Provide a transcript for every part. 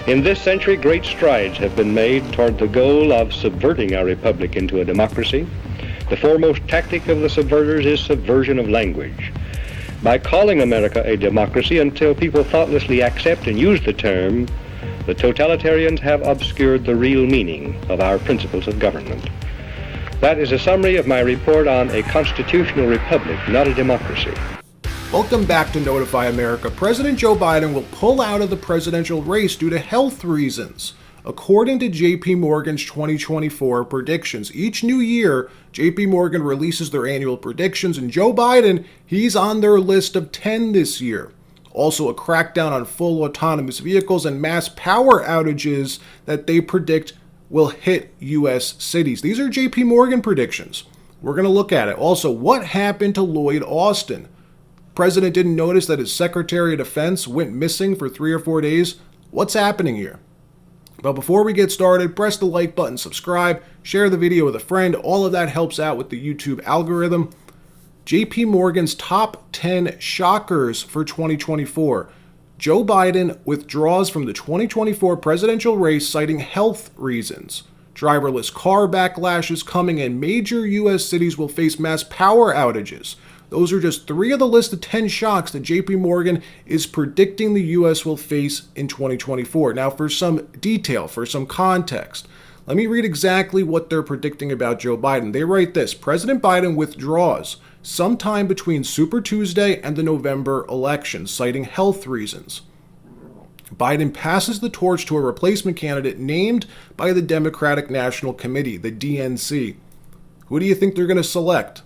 In this century, great strides have been made toward the goal of subverting our republic into a democracy. The foremost tactic of the subverters is subversion of language. By calling America a democracy until people thoughtlessly accept and use the term, the totalitarians have obscured the real meaning of our principles of government. That is a summary of my report on a constitutional republic, not a democracy. Welcome back to Notify America. President Joe Biden will pull out of the presidential race due to health reasons. According to JP Morgan's 2024 predictions, each new year, JP Morgan releases their annual predictions, and Joe Biden, he's on their list of 10 this year. Also, a crackdown on full autonomous vehicles and mass power outages that they predict will hit U.S. cities. These are JP Morgan predictions. We're going to look at it. Also, what happened to Lloyd Austin? President didn't notice that his Secretary of Defense went missing for 3 or 4 days. What's happening here? But before we get started, press the like button, subscribe, share the video with a friend. All of that helps out with the YouTube algorithm. JP Morgan's top 10 shockers for 2024. Joe Biden withdraws from the 2024 presidential race citing health reasons. Driverless car backlash is coming, and major U.S. cities will face mass power outages. Those are just 3 of the list of 10 shocks that JP Morgan is predicting the U.S. will face in 2024. Now, for some detail, for some context, let me read exactly what they're predicting about Joe Biden. They write this: President Biden withdraws sometime between Super Tuesday and the November election, citing health reasons. Biden passes the torch to a replacement candidate named by the Democratic National Committee, the DNC. Who do you think they're going to select?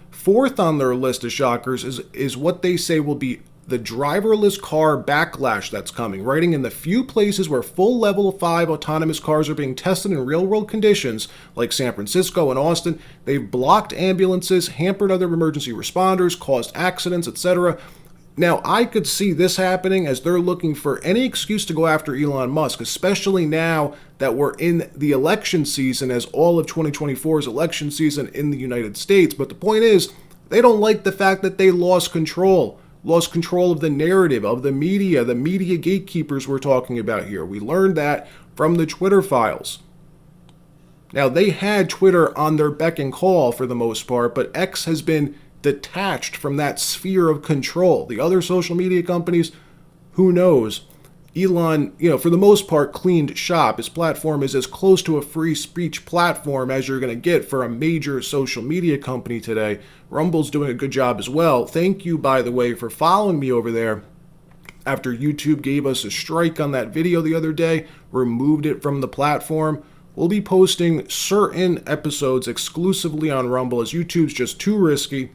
Fourth on their list of shockers is what they say will be the driverless car backlash that's coming, writing in the few places where full level 5 autonomous cars are being tested in real-world conditions, like San Francisco and Austin, they've blocked ambulances, hampered other emergency responders, caused accidents, etc. Now, I could see this happening as they're looking for any excuse to go after Elon Musk, especially now that we're in the election season, as all of 2024 is election season in the United States. But the point is, they don't like the fact that they lost control of the narrative, of the media gatekeepers we're talking about here. We learned that from the Twitter files. Now, they had Twitter on their beck and call for the most part, but X has been detached from that sphere of control. The other social media companies, who knows? Elon, for the most part, cleaned shop. His platform is as close to a free speech platform as you're going to get for a major social media company today. Rumble's doing a good job as well. Thank you, by the way, for following me over there. After YouTube gave us a strike on that video the other day, removed it from the platform, we'll be posting certain episodes exclusively on Rumble, as YouTube's just too risky.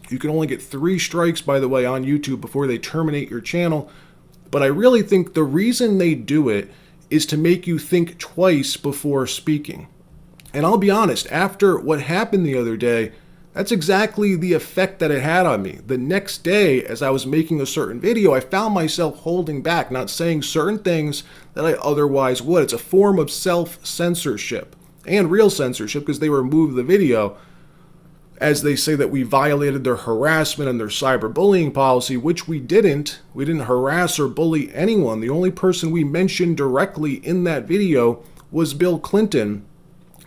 You can only get 3 strikes, by the way, on YouTube before they terminate your channel. But I really think the reason they do it is to make you think twice before speaking. And I'll be honest, after what happened the other day, that's exactly the effect that it had on me. The next day, as I was making a certain video, I found myself holding back, not saying certain things that I otherwise would. It's a form of self-censorship, and real censorship, because they removed the video, as they say that we violated their harassment and their cyberbullying policy, which we didn't. We didn't harass or bully anyone. The only person we mentioned directly in that video was Bill Clinton.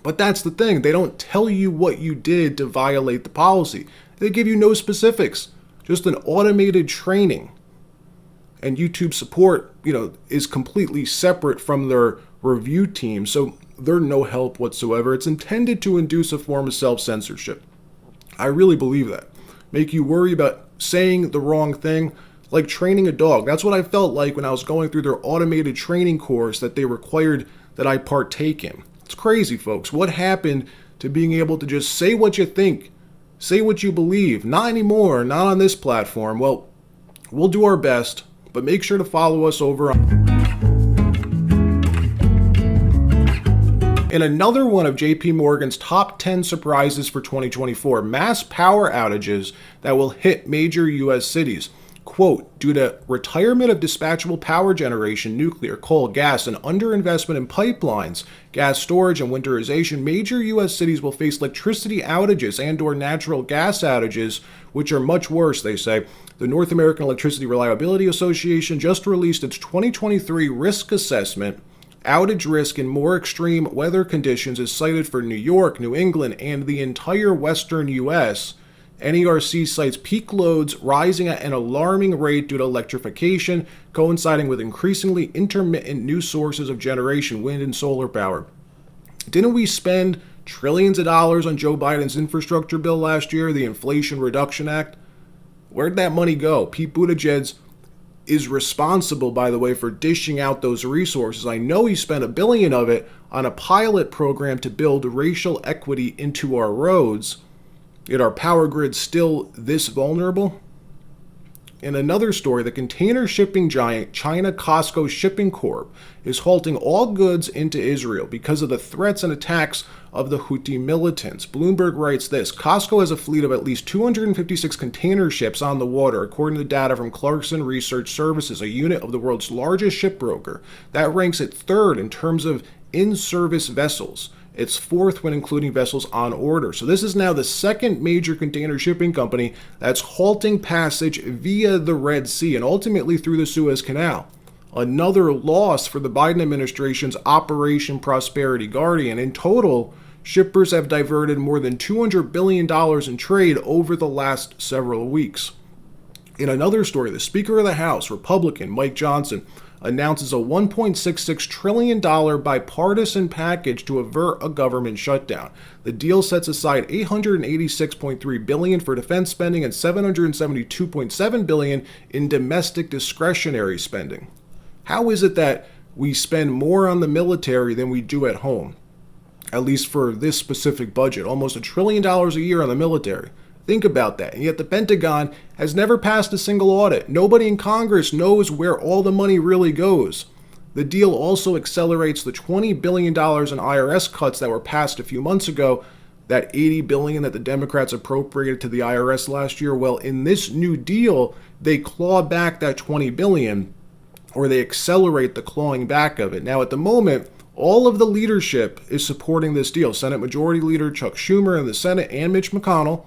But that's the thing. They don't tell you what you did to violate the policy. They give you no specifics, just an automated training. And YouTube support, is completely separate from their review team, so they're no help whatsoever. It's intended to induce a form of self-censorship. I really believe that. Make you worry about saying the wrong thing, like training a dog. That's what I felt like when I was going through their automated training course that they required that I partake in. It's crazy, folks. What happened to being able to just say what you think, say what you believe? Not anymore, not on this platform. Well, we'll do our best, but make sure to follow us over on... In another one of JP Morgan's top 10 surprises for 2024, mass power outages that will hit major U.S. cities. Quote, due to retirement of dispatchable power generation, nuclear, coal, gas, and underinvestment in pipelines, gas storage and winterization, major U.S. cities will face electricity outages and/or natural gas outages, which are much worse, they say. The North American Electricity Reliability Association just released its 2023 risk assessment. Outage risk in more extreme weather conditions is cited for New York, New England, and the entire western U.S. NERC cites peak loads rising at an alarming rate due to electrification, coinciding with increasingly intermittent new sources of generation, wind and solar power. Didn't we spend trillions of dollars on Joe Biden's infrastructure bill last year, the Inflation Reduction Act? Where'd that money go? Pete Buttigieg is responsible, by the way, for dishing out those resources. I know he spent $1 billion of it on a pilot program to build racial equity into our roads. Yet our power grid's still this vulnerable? In another story, the container shipping giant China Costco Shipping Corp is halting all goods into Israel because of the threats and attacks of the Houthi militants. Bloomberg writes this: Costco has a fleet of at least 256 container ships on the water, according to data from Clarkson Research Services, a unit of the world's largest shipbroker. That ranks it third in terms of in-service vessels. It's fourth when including vessels on order. So this is now the second major container shipping company that's halting passage via the Red Sea and ultimately through the Suez Canal. Another loss for the Biden administration's Operation Prosperity Guardian. In total, shippers have diverted more than $200 billion in trade over the last several weeks. In another story, the Speaker of the House, Republican Mike Johnson, announces a $1.66 trillion bipartisan package to avert a government shutdown. The deal sets aside $886.3 billion for defense spending and $772.7 billion in domestic discretionary spending. How is it that we spend more on the military than we do at home? At least for this specific budget, almost $1 trillion a year on the military. Think about that. And yet the Pentagon has never passed a single audit. Nobody in Congress knows where all the money really goes. The deal also accelerates the $20 billion in IRS cuts that were passed a few months ago, that $80 billion that the Democrats appropriated to the IRS last year. Well, in this new deal, they claw back that $20 billion, or they accelerate the clawing back of it. Now, at the moment, all of the leadership is supporting this deal. Senate Majority Leader Chuck Schumer in the Senate and Mitch McConnell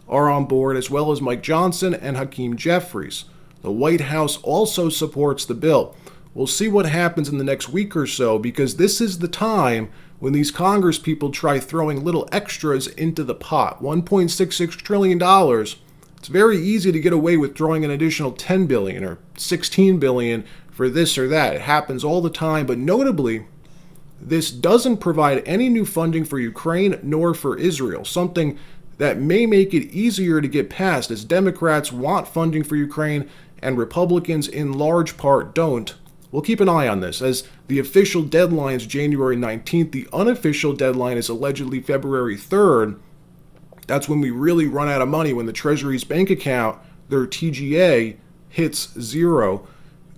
are on board, as well as Mike Johnson and Hakeem Jeffries. The White House also supports the bill. We'll see what happens in the next week or so, because this is the time when these Congress people try throwing little extras into the pot. $1.66 trillion. It's very easy to get away with throwing an additional $10 billion or $16 billion for this or that. It happens all the time, but notably, this doesn't provide any new funding for Ukraine nor for Israel, something that may make it easier to get passed, as Democrats want funding for Ukraine and Republicans in large part don't. We'll keep an eye on this, as the official deadline is January 19th. The unofficial deadline is allegedly February 3rd. That's when we really run out of money, when the Treasury's bank account, their TGA, hits zero.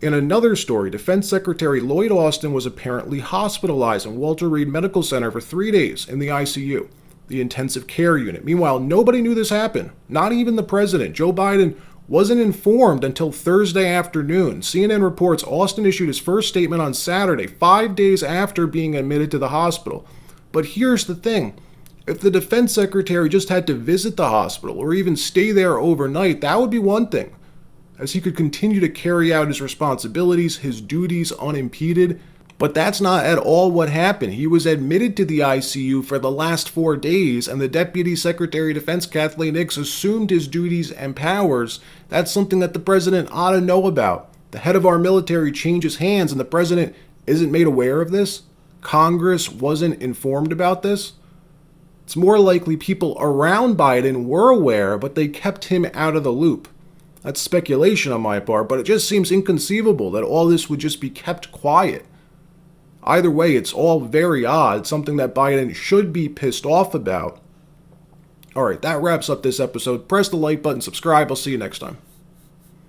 In another story, Defense Secretary Lloyd Austin was apparently hospitalized in Walter Reed Medical Center for 3 days in the ICU, the intensive care unit. Meanwhile, nobody knew this happened, not even the president. Joe Biden wasn't informed until Thursday afternoon. CNN reports Austin issued his first statement on Saturday, 5 days after being admitted to the hospital. But here's the thing. If the defense secretary just had to visit the hospital or even stay there overnight, that would be one thing, as he could continue to carry out his responsibilities, his duties unimpeded. But that's not at all what happened. He was admitted to the ICU for the last 4 days, and the Deputy Secretary of Defense, Kathleen Hicks, assumed his duties and powers. That's something that the president ought to know about. The head of our military changes hands, and the president isn't made aware of this? Congress wasn't informed about this? It's more likely people around Biden were aware, but they kept him out of the loop. That's speculation on my part, but it just seems inconceivable that all this would just be kept quiet. Either way, it's all very odd, something that Biden should be pissed off about. All right, that wraps up this episode. Press the like button, subscribe. I'll see you next time.